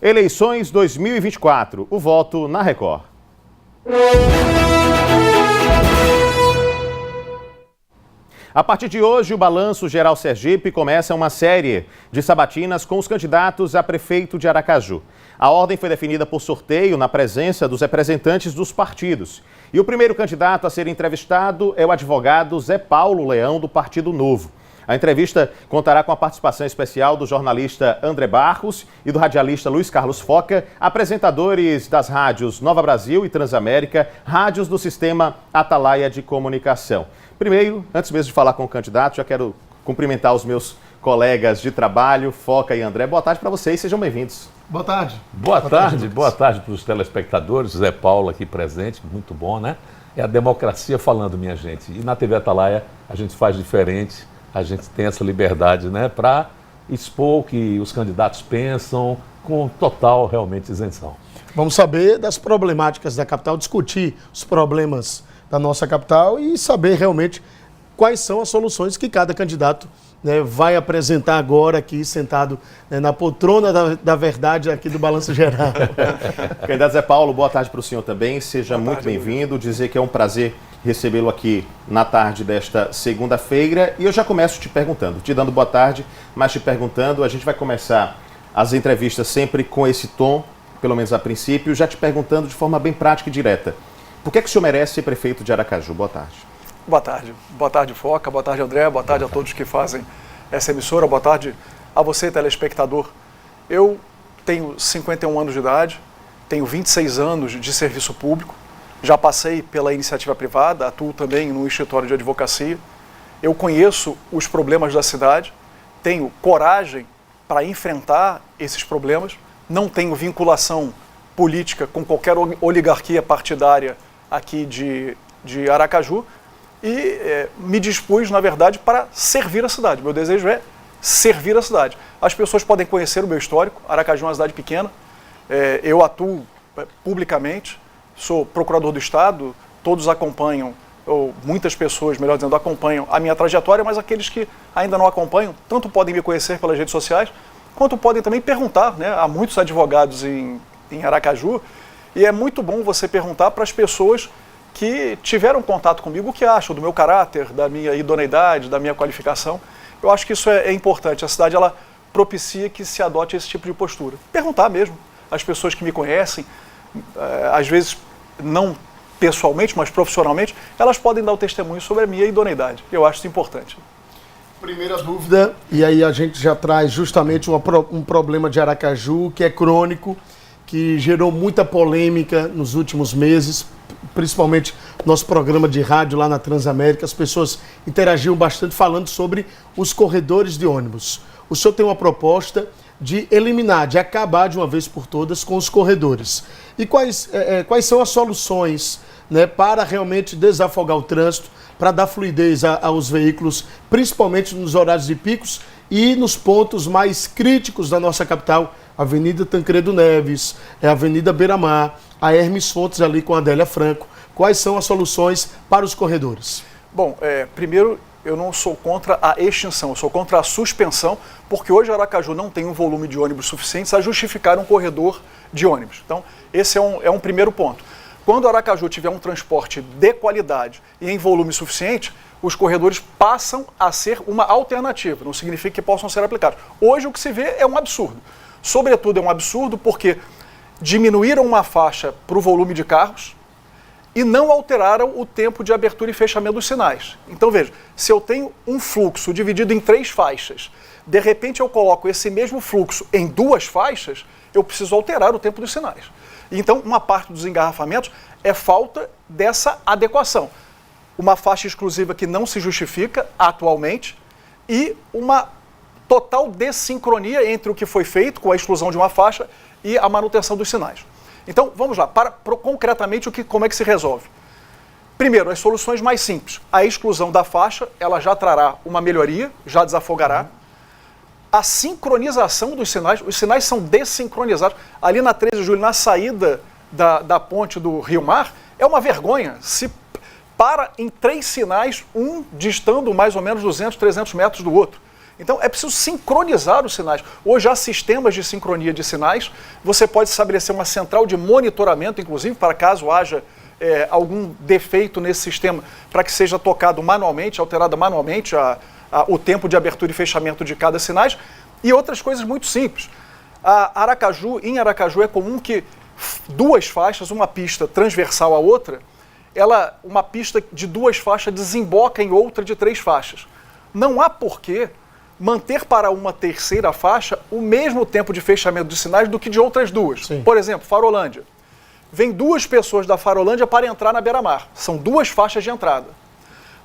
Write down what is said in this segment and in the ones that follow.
Eleições 2024, o voto na Record. A partir de hoje, o Balanço Geral Sergipe começa uma série de sabatinas com os candidatos a prefeito de Aracaju. A ordem foi definida por sorteio na presença dos representantes dos partidos. E o primeiro candidato a ser entrevistado é o advogado Zé Paulo Leão, do Partido Novo. A entrevista contará com a participação especial do jornalista André Barros e do radialista Luiz Carlos Foca, apresentadores das rádios Nova Brasil e Transamérica, rádios do sistema Atalaia de Comunicação. Primeiro, antes mesmo de falar com o candidato, já quero cumprimentar os meus colegas de trabalho, Foca e André. Boa tarde para vocês, sejam bem-vindos. Boa tarde. Boa tarde para os telespectadores, Zé Paulo aqui presente, muito bom, né? É a democracia falando, minha gente. E na TV Atalaia a gente faz diferente, a gente tem essa liberdade, né, para expor o que os candidatos pensam com total, realmente, isenção. Vamos saber das problemáticas da capital, discutir os problemas da nossa capital e saber realmente quais são as soluções que cada candidato, né, vai apresentar agora aqui, sentado, né, na poltrona da verdade aqui do Balanço Geral. Candidato Zé Paulo, boa tarde para o senhor também, seja muito bem-vindo, dizer que é um prazer recebê-lo aqui na tarde desta segunda-feira. E eu já começo te perguntando, te dando boa tarde, mas te perguntando, a gente vai começar as entrevistas sempre com esse tom, pelo menos a princípio, já te perguntando de forma bem prática e direta. Por que é que o senhor merece ser prefeito de Aracaju? Boa tarde. Boa tarde. Boa tarde, Foca. Boa tarde, André. Boa tarde a todos que fazem essa emissora. Boa tarde a você, telespectador. Eu tenho 51 anos de idade, tenho 26 anos de serviço público, já passei pela iniciativa privada, atuo também no escritório de advocacia. Eu conheço os problemas da cidade, tenho coragem para enfrentar esses problemas, não tenho vinculação política com qualquer oligarquia partidária aqui de Aracaju e me dispus, na verdade, para servir a cidade. Meu desejo é servir a cidade. As pessoas podem conhecer o meu histórico. Aracaju é uma cidade pequena, eu atuo publicamente, sou procurador do Estado, todos acompanham, ou muitas pessoas, melhor dizendo, acompanham a minha trajetória, mas aqueles que ainda não acompanham, tanto podem me conhecer pelas redes sociais, quanto podem também perguntar, né? Há muitos advogados em Aracaju, e é muito bom você perguntar para as pessoas que tiveram contato comigo o que acham do meu caráter, da minha idoneidade, da minha qualificação. Eu acho que isso é importante. A cidade, ela propicia que se adote esse tipo de postura. Perguntar mesmo às pessoas que me conhecem, às vezes não pessoalmente, mas profissionalmente, elas podem dar o testemunho sobre a minha idoneidade. Eu acho isso importante. Primeira dúvida, e aí a gente já traz justamente um problema de Aracaju que é crônico, que gerou muita polêmica nos últimos meses, principalmente nosso programa de rádio lá na Transamérica. As pessoas interagiam bastante falando sobre os corredores de ônibus. O senhor tem uma proposta de eliminar, de acabar de uma vez por todas com os corredores. E quais são as soluções, né, para realmente desafogar o trânsito, para dar fluidez aos veículos, principalmente nos horários de picos e nos pontos mais críticos da nossa capital, Avenida Tancredo Neves, a Avenida Beira-Mar, a Hermes Fontes ali com a Adélia Franco. Quais são as soluções para os corredores? Bom, primeiro, eu não sou contra a extinção, eu sou contra a suspensão, porque hoje Aracaju não tem um volume de ônibus suficiente a justificar um corredor de ônibus. Então, esse é um primeiro ponto. Quando Aracaju tiver um transporte de qualidade e em volume suficiente, os corredores passam a ser uma alternativa, não significa que possam ser aplicados. Hoje o que se vê é um absurdo. Sobretudo é um absurdo porque diminuíram uma faixa para o volume de carros e não alteraram o tempo de abertura e fechamento dos sinais. Então veja, se eu tenho um fluxo dividido em 3 faixas, de repente eu coloco esse mesmo fluxo em 2 faixas, eu preciso alterar o tempo dos sinais. Então uma parte dos engarrafamentos é falta dessa adequação. Uma faixa exclusiva que não se justifica atualmente e uma total dessincronia entre o que foi feito com a exclusão de uma faixa e a manutenção dos sinais. Então, vamos lá, concretamente como é que se resolve? Primeiro, as soluções mais simples. A exclusão da faixa, ela já trará uma melhoria, já desafogará. A sincronização dos sinais, os sinais são desincronizados. Ali na 13 de julho, na saída da ponte do Rio Mar, é uma vergonha. Se para em 3 sinais, um distando mais ou menos 200, 300 metros do outro. Então é preciso sincronizar os sinais. Hoje há sistemas de sincronia de sinais, você pode estabelecer uma central de monitoramento, inclusive, para caso haja algum defeito nesse sistema, para que seja tocado manualmente, alterado manualmente o tempo de abertura e fechamento de cada sinais, e outras coisas muito simples. Em Aracaju é comum que duas faixas, uma pista transversal à outra, uma pista de duas faixas desemboca em outra de 3 faixas. Não há porquê manter para uma terceira faixa o mesmo tempo de fechamento de sinais do que de outras duas. Sim. Por exemplo, Farolândia. Vem 2 pessoas da Farolândia para entrar na Beira-Mar. São 2 faixas de entrada.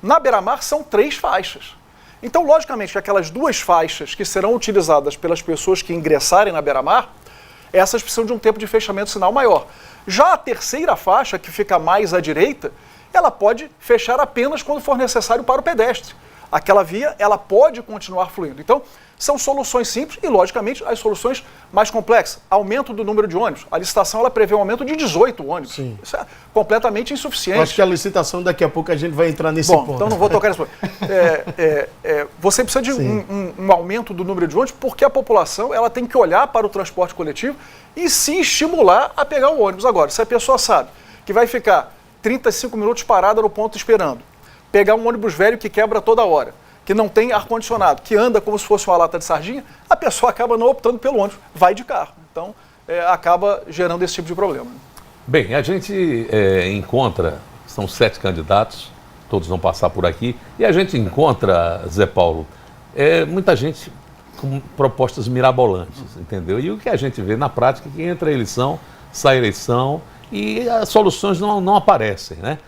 Na Beira-Mar são 3 faixas. Então, logicamente, aquelas 2 faixas que serão utilizadas pelas pessoas que ingressarem na Beira-Mar, essas precisam de um tempo de fechamento de sinal maior. Já a terceira faixa, que fica mais à direita, ela pode fechar apenas quando for necessário para o pedestre. Aquela via, ela pode continuar fluindo. Então, são soluções simples e, logicamente, as soluções mais complexas. Aumento do número de ônibus. A licitação, ela prevê um aumento de 18 ônibus. Sim. Isso é completamente insuficiente. Acho que a licitação, daqui a pouco a gente vai entrar nesse Bom, ponto. então não vou tocar nesse ponto. Você precisa de um aumento do número de ônibus porque a população, ela tem que olhar para o transporte coletivo e se estimular a pegar o ônibus. Agora, se a pessoa sabe que vai ficar 35 minutos parada no ponto esperando, pegar um ônibus velho que quebra toda hora, que não tem ar-condicionado, que anda como se fosse uma lata de sardinha, a pessoa acaba não optando pelo ônibus, vai de carro. Então, acaba gerando esse tipo de problema. Bem, a gente encontra, são 7 candidatos, todos vão passar por aqui, e a gente encontra, Zé Paulo, muita gente com propostas mirabolantes, entendeu? E o que a gente vê na prática é que entra a eleição, sai a eleição, e as soluções não aparecem, né?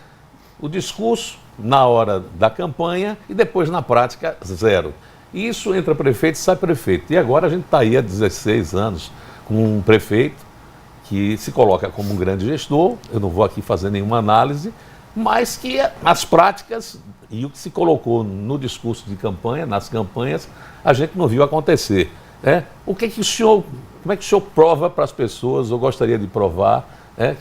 O discurso na hora da campanha e depois na prática, zero. E isso entra prefeito e sai prefeito. E agora a gente está aí há 16 anos com um prefeito que se coloca como um grande gestor, eu não vou aqui fazer nenhuma análise, mas que as práticas e o que se colocou no discurso de campanha, nas campanhas, a gente não viu acontecer. Né? Como é que o senhor prova para as pessoas, ou gostaria de provar,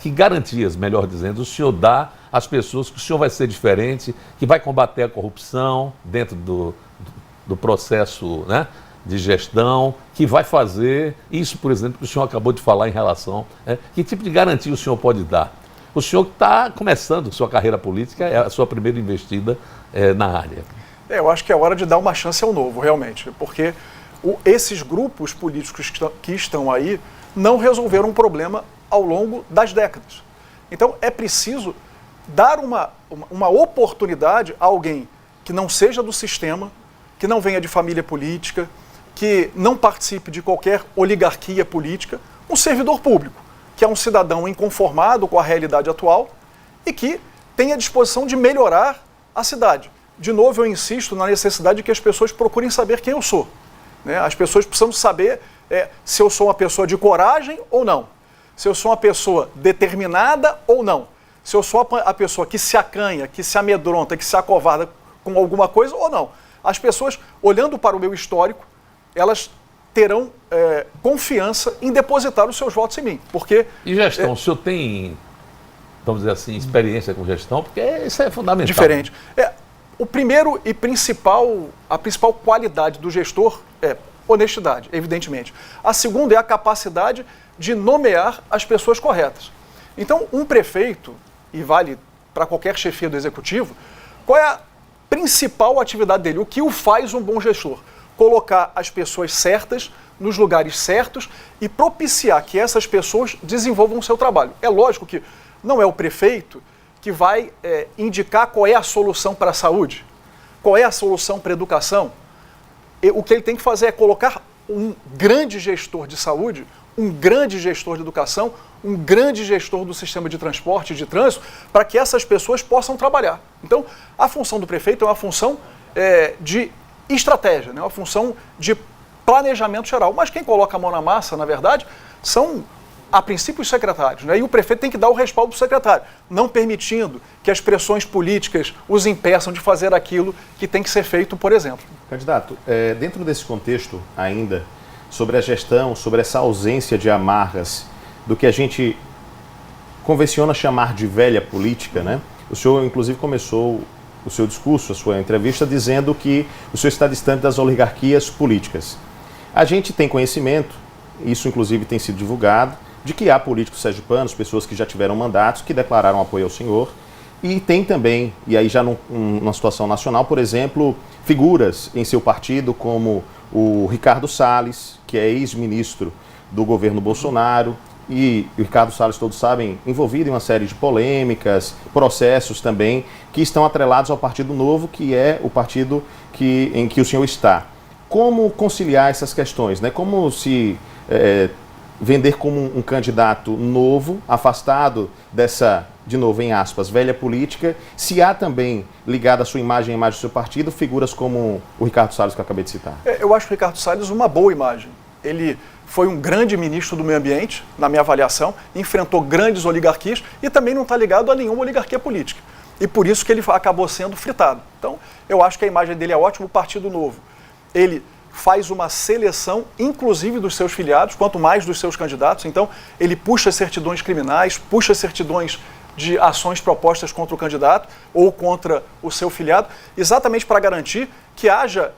que garantias, melhor dizendo, o senhor dá às pessoas que o senhor vai ser diferente, que vai combater a corrupção dentro do processo, né, de gestão, que vai fazer isso, por exemplo, que o senhor acabou de falar em relação, que tipo de garantia o senhor pode dar? O senhor que está começando sua carreira política, é a sua primeira investida na área. Eu acho que é hora de dar uma chance ao novo, realmente, porque esses grupos políticos que estão aí não resolveram um problema ao longo das décadas. Então, é preciso dar uma oportunidade a alguém que não seja do sistema, que não venha de família política, que não participe de qualquer oligarquia política, um servidor público, que é um cidadão inconformado com a realidade atual e que tem a disposição de melhorar a cidade. De novo, eu insisto na necessidade de que as pessoas procurem saber quem eu sou. Né? As pessoas precisam saber se eu sou uma pessoa de coragem ou não. Se eu sou uma pessoa determinada ou não. Se eu sou a pessoa que se acanha, que se amedronta, que se acovarda com alguma coisa ou não. As pessoas, olhando para o meu histórico, elas terão confiança em depositar os seus votos em mim. Porque, e gestão, o senhor tem, vamos dizer assim, experiência com gestão? Porque isso é fundamental. Diferente. O primeiro e a principal qualidade do gestor é honestidade, evidentemente. A segunda é a capacidade de nomear as pessoas corretas. Então, um prefeito, e vale para qualquer chefia do executivo, qual é a principal atividade dele? O que o faz um bom gestor? Colocar as pessoas certas nos lugares certos e propiciar que essas pessoas desenvolvam o seu trabalho. É lógico que não é o prefeito que vai indicar qual é a solução para a saúde, qual é a solução para a educação. O que ele tem que fazer é colocar um grande gestor de saúde, um grande gestor de educação, um grande gestor do sistema de transporte e de trânsito, para que essas pessoas possam trabalhar. Então, a função do prefeito é uma função de estratégia, né? Uma função de planejamento geral. Mas quem coloca a mão na massa, na verdade, são, a princípio, os secretários. Né? E o prefeito tem que dar o respaldo para o secretário, não permitindo que as pressões políticas os impeçam de fazer aquilo que tem que ser feito, por exemplo. Candidato, dentro desse contexto ainda, sobre a gestão, sobre essa ausência de amarras do que a gente convenciona chamar de velha política, né? O senhor, inclusive, começou o seu discurso, a sua entrevista, dizendo que o senhor está distante das oligarquias políticas. A gente tem conhecimento, isso inclusive tem sido divulgado, de que há políticos sergipanos, pessoas que já tiveram mandatos, que declararam apoio ao senhor. E tem também, e aí já numa situação nacional, por exemplo, figuras em seu partido como o Ricardo Salles, que é ex-ministro do governo Bolsonaro, e o Ricardo Salles, todos sabem, envolvido em uma série de polêmicas, processos também, que estão atrelados ao Partido Novo, que é o partido em que o senhor está. Como conciliar essas questões, né? Como se vender como um candidato novo, afastado dessa, de novo, em aspas, velha política, se há também, ligado à sua imagem, à imagem do seu partido, figuras como o Ricardo Salles, que eu acabei de citar? Eu acho o Ricardo Salles uma boa imagem. Ele foi um grande ministro do meio ambiente, na minha avaliação, enfrentou grandes oligarquias e também não está ligado a nenhuma oligarquia política. E por isso que ele acabou sendo fritado. Então, eu acho que a imagem dele é ótima. O Partido Novo, ele faz uma seleção, inclusive dos seus filiados, quanto mais dos seus candidatos. Então, ele puxa certidões criminais, puxa certidões de ações propostas contra o candidato ou contra o seu filiado, exatamente para garantir que haja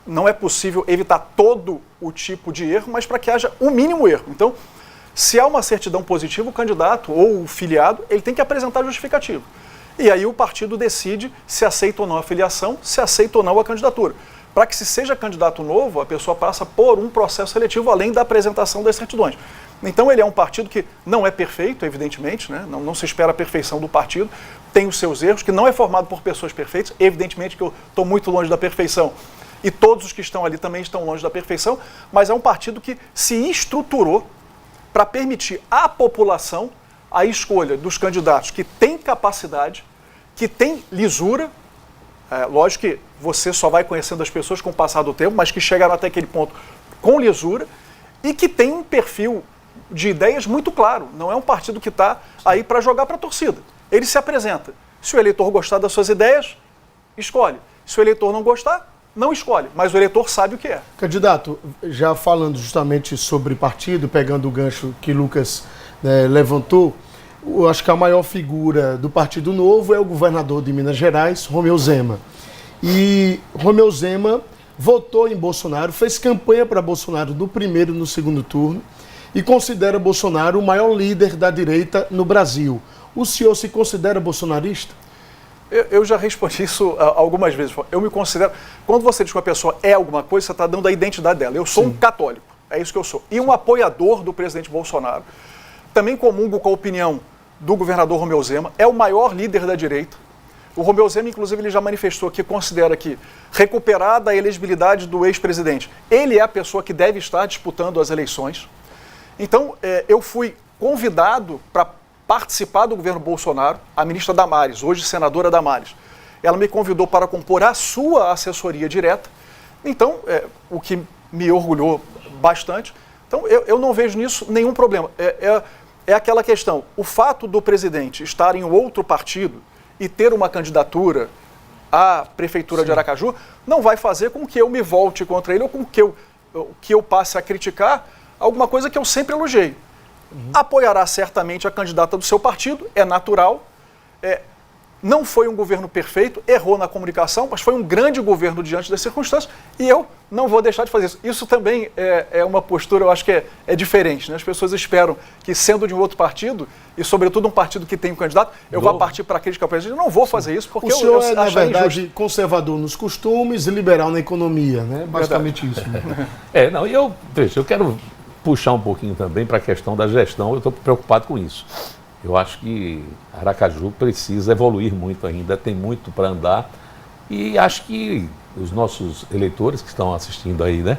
não é possível evitar todo o tipo de erro, mas para que haja um mínimo erro. Então, se há uma certidão positiva, o candidato ou o filiado, ele tem que apresentar justificativo. E aí o partido decide se aceita ou não a filiação, se aceita ou não a candidatura. Para que se seja candidato novo, a pessoa passa por um processo seletivo, além da apresentação das certidões. Então ele é um partido que não é perfeito, evidentemente, né? Não se espera a perfeição do partido, tem os seus erros, que não é formado por pessoas perfeitas, evidentemente que eu estou muito longe da perfeição, e todos os que estão ali também estão longe da perfeição, mas é um partido que se estruturou para permitir à população a escolha dos candidatos que têm capacidade, que têm lisura. Lógico que você só vai conhecendo as pessoas com o passar do tempo, mas que chegaram até aquele ponto com lisura e que tem um perfil de ideias muito claro. Não é um partido que está aí para jogar para a torcida. Ele se apresenta. Se o eleitor gostar das suas ideias, escolhe. Se o eleitor não gostar, não escolhe. Mas o eleitor sabe o que é. Candidato, já falando justamente sobre partido, pegando o gancho que Lucas levantou, eu acho que a maior figura do Partido Novo é o governador de Minas Gerais, Romeu Zema. E Romeu Zema votou em Bolsonaro, fez campanha para Bolsonaro no primeiro e no segundo turno e considera Bolsonaro o maior líder da direita no Brasil. O senhor se considera bolsonarista? Eu já respondi isso algumas vezes. Eu me considero... Quando você diz que uma pessoa é alguma coisa, você está dando a identidade dela. Eu sou um católico, é isso que eu sou. E um apoiador do presidente Bolsonaro. Também comungo com a opinião do governador Romeu Zema, é o maior líder da direita. O Romeu Zema, inclusive, ele já manifestou que considera que, recuperada a elegibilidade do ex-presidente, ele é a pessoa que deve estar disputando as eleições. Então, eu fui convidado para participar do governo Bolsonaro, a ministra Damares, hoje senadora Damares. Ela me convidou para compor a sua assessoria direta. Então, o que me orgulhou bastante. Então, eu não vejo nisso nenhum problema. É aquela questão, o fato do presidente estar em outro partido e ter uma candidatura à prefeitura de Aracaju não vai fazer com que eu me volte contra ele ou com que eu passe a criticar alguma coisa que eu sempre elogiei. Apoiará certamente a candidata do seu partido, é natural. Não foi um governo perfeito, errou na comunicação, mas foi um grande governo diante das circunstâncias e eu não vou deixar de fazer isso. Isso também é uma postura, eu acho que é diferente, né? As pessoas esperam que, sendo de um outro partido, e sobretudo um partido que tem um candidato, eu vá partir para a crítica ao presidente. Eu não vou fazer isso porque o senhor eu é, na verdade, injusto. Conservador nos costumes e liberal na economia, né? Basicamente isso. Né? Eu quero puxar um pouquinho também para a questão da gestão, eu estou preocupado com isso. Eu acho que Aracaju precisa evoluir muito ainda, tem muito para andar e acho que os nossos eleitores que estão assistindo aí, né,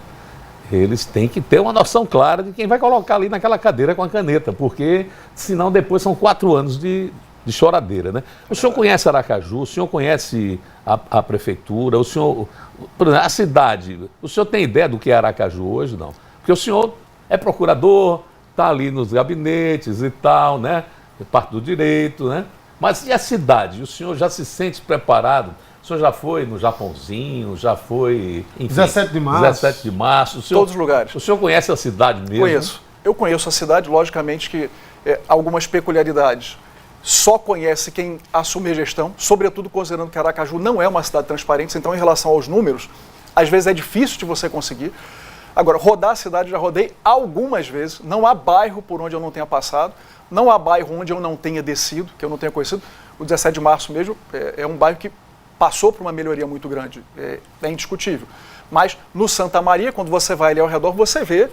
eles têm que ter uma noção clara de quem vai colocar ali naquela cadeira com a caneta, porque senão depois são 4 anos de choradeira, né? O senhor conhece Aracaju, o senhor conhece a prefeitura, o senhor, por exemplo, a cidade, o senhor tem ideia do que é Aracaju hoje? Não. Porque o senhor é procurador, está ali nos gabinetes e tal, né? Parte do direito, né? Mas e a cidade? O senhor já se sente preparado? O senhor já foi no Japãozinho, já foi... Enfim, 17 de março. 17 de março. Todos os lugares. O senhor conhece a cidade mesmo? Conheço. Eu conheço a cidade, logicamente que algumas peculiaridades só conhece quem assume a gestão, sobretudo considerando que Aracaju não é uma cidade transparente, então em relação aos números, às vezes é difícil de você conseguir. Agora, rodar a cidade já rodei algumas vezes, não há bairro por onde eu não tenha passado, não há bairro onde eu não tenha descido, que eu não tenha conhecido. O 17 de março mesmo é um bairro que passou por uma melhoria muito grande, é indiscutível. Mas no Santa Maria, quando você vai ali ao redor, você vê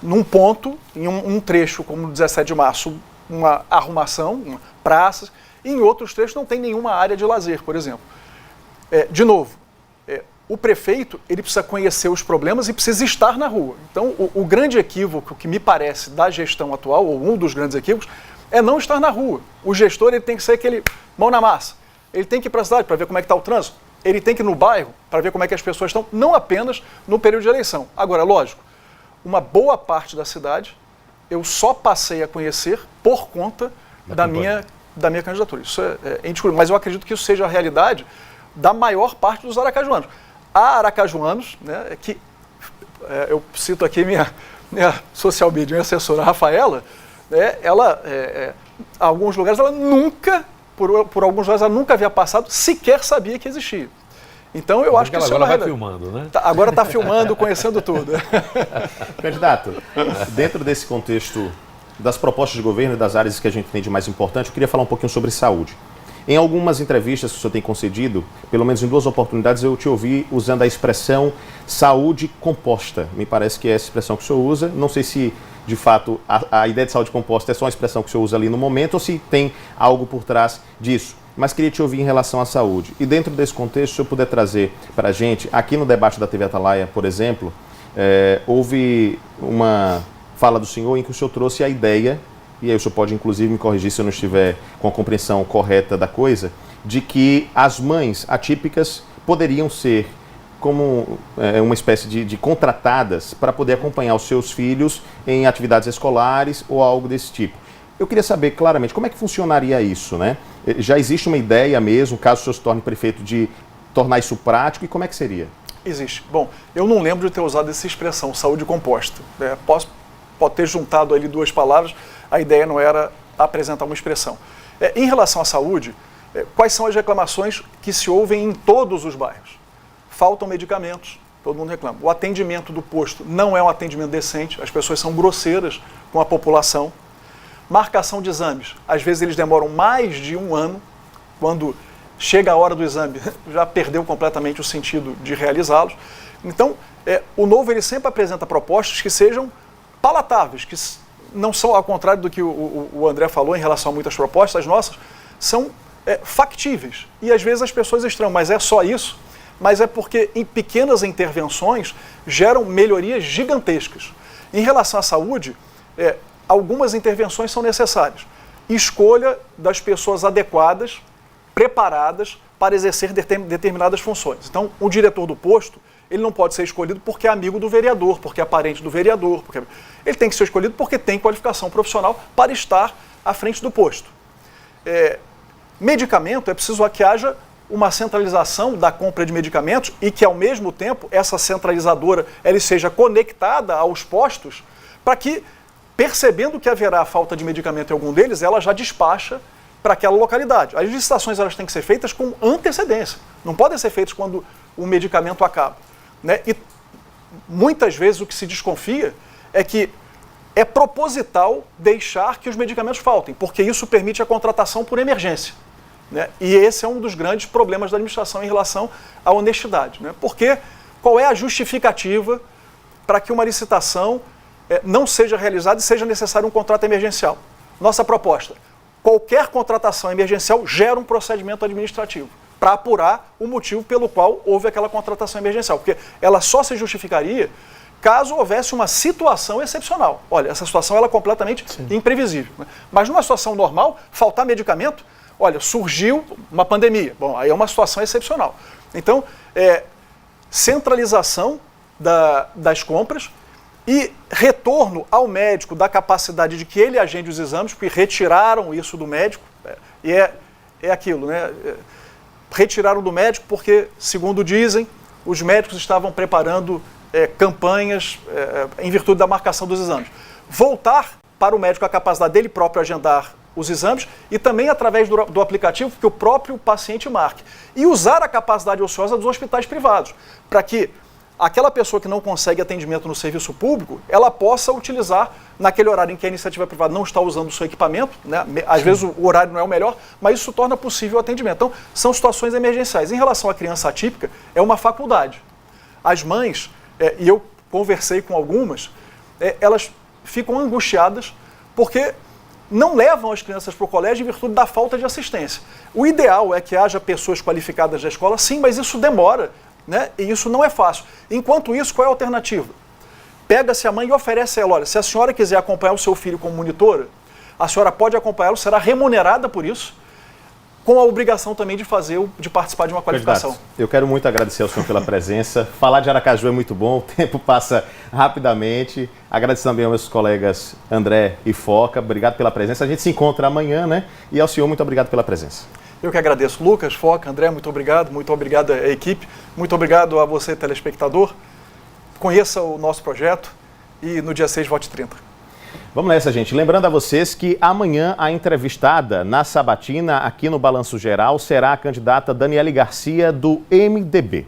num ponto, em um trecho como no 17 de março, uma arrumação, praças, e em outros trechos não tem nenhuma área de lazer, por exemplo. De novo, o prefeito ele precisa conhecer os problemas e precisa estar na rua. Então, o grande equívoco que me parece da gestão atual, ou um dos grandes equívocos, é não estar na rua. O gestor ele tem que ser aquele mão na massa. Ele tem que ir para a cidade para ver como é que está o trânsito. Ele tem que ir no bairro para ver como é que as pessoas estão, não apenas no período de eleição. Agora, lógico, uma boa parte da cidade eu só passei a conhecer por conta da minha candidatura. Isso é indiscutível, mas eu acredito que isso seja a realidade da maior parte dos aracajuanos. Há aracajuanos, né, que eu cito aqui minha social media, minha assessora Rafaela, ela, alguns lugares, ela nunca, por alguns lugares, ela nunca havia passado, sequer sabia que existia. Então, eu acho que isso agora vai filmando, né? Agora está filmando, conhecendo tudo. Candidato, dentro desse contexto das propostas de governo e das áreas que a gente tem de mais importante, eu queria falar um pouquinho sobre saúde. Em algumas entrevistas que o senhor tem concedido, pelo menos em 2 oportunidades, eu te ouvi usando a expressão saúde composta. Me parece que é essa expressão que o senhor usa. Não sei se, de fato, a ideia de saúde composta é só uma expressão que o senhor usa ali no momento ou se tem algo por trás disso. Mas queria te ouvir em relação à saúde. E dentro desse contexto, se o senhor puder trazer para a gente, aqui no debate da TV Atalaia, por exemplo, houve uma fala do senhor em que o senhor trouxe a ideia, e aí o senhor pode inclusive me corrigir se eu não estiver com a compreensão correta da coisa, de que as mães atípicas poderiam ser como uma espécie de contratadas para poder acompanhar os seus filhos em atividades escolares ou algo desse tipo. Eu queria saber claramente como é que funcionaria isso, né? Já existe uma ideia mesmo, caso o senhor se torne prefeito, de tornar isso prático, e como é que seria? Existe. Bom, eu não lembro de ter usado essa expressão, saúde composta. Pode ter juntado ali 2 palavras, a ideia não era apresentar uma expressão. Em relação à saúde, quais são as reclamações que se ouvem em todos os bairros? Faltam medicamentos, todo mundo reclama. O atendimento do posto não é um atendimento decente, as pessoas são grosseiras com a população. Marcação de exames, às vezes eles demoram mais de 1 ano, quando chega a hora do exame, já perdeu completamente o sentido de realizá-los. Então, o Novo ele sempre apresenta propostas que sejam palatáveis, que não são, ao contrário do que o André falou em relação a muitas propostas, as nossas são factíveis. E às vezes as pessoas estranham, mas é só isso? Mas é porque em pequenas intervenções geram melhorias gigantescas. Em relação à saúde, algumas intervenções são necessárias. Escolha das pessoas adequadas, preparadas para exercer determinadas funções. Então, o diretor do posto, ele não pode ser escolhido porque é amigo do vereador, porque é parente do vereador. Ele tem que ser escolhido porque tem qualificação profissional para estar à frente do posto. Medicamento, é preciso que haja uma centralização da compra de medicamentos e que, ao mesmo tempo, essa centralizadora ela seja conectada aos postos para que, percebendo que haverá falta de medicamento em algum deles, ela já despacha para aquela localidade. As licitações elas têm que ser feitas com antecedência, não podem ser feitas quando o medicamento acaba. Né? E muitas vezes o que se desconfia é que é proposital deixar que os medicamentos faltem, porque isso permite a contratação por emergência. Né? E esse é um dos grandes problemas da administração em relação à honestidade. Né? Porque qual é a justificativa para que uma licitação não seja realizada e seja necessário um contrato emergencial? Nossa proposta: qualquer contratação emergencial gera um procedimento administrativo para apurar o motivo pelo qual houve aquela contratação emergencial, porque ela só se justificaria caso houvesse uma situação excepcional. Olha, essa situação ela é completamente imprevisível. Né? Mas numa situação normal, faltar medicamento, olha, surgiu uma pandemia. Bom, aí é uma situação excepcional. Então, centralização das compras e retorno ao médico da capacidade de que ele agende os exames, porque retiraram isso do médico, e é aquilo, né? Retiraram do médico porque, segundo dizem, os médicos estavam preparando campanhas em virtude da marcação dos exames. Voltar para o médico a capacidade dele próprio agendar os exames e também através do aplicativo que o próprio paciente marque. E usar a capacidade ociosa dos hospitais privados, para que aquela pessoa que não consegue atendimento no serviço público, ela possa utilizar naquele horário em que a iniciativa privada não está usando o seu equipamento, né? Às vezes o horário não é o melhor, mas isso torna possível o atendimento. Então, são situações emergenciais. Em relação à criança atípica, é uma faculdade. As mães, e eu conversei com algumas, elas ficam angustiadas porque não levam as crianças para o colégio em virtude da falta de assistência. O ideal é que haja pessoas qualificadas na escola, sim, mas isso demora, né? E isso não é fácil. Enquanto isso, qual é a alternativa? Pega-se a mãe e oferece a ela, olha, se a senhora quiser acompanhar o seu filho como monitora, a senhora pode acompanhá-lo, será remunerada por isso, com a obrigação também de participar de uma qualificação. Candidato, eu quero muito agradecer ao senhor pela presença. Falar de Aracaju é muito bom, o tempo passa rapidamente. Agradeço também aos meus colegas André e Foca. Obrigado pela presença. A gente se encontra amanhã, né? E ao senhor, muito obrigado pela presença. Eu que agradeço. Lucas, Foca, André, muito obrigado à equipe, muito obrigado a você, telespectador. Conheça o nosso projeto e no dia 6 vote 30. Vamos nessa, gente. Lembrando a vocês que amanhã a entrevistada na Sabatina, aqui no Balanço Geral, será a candidata Daniele Garcia, do MDB.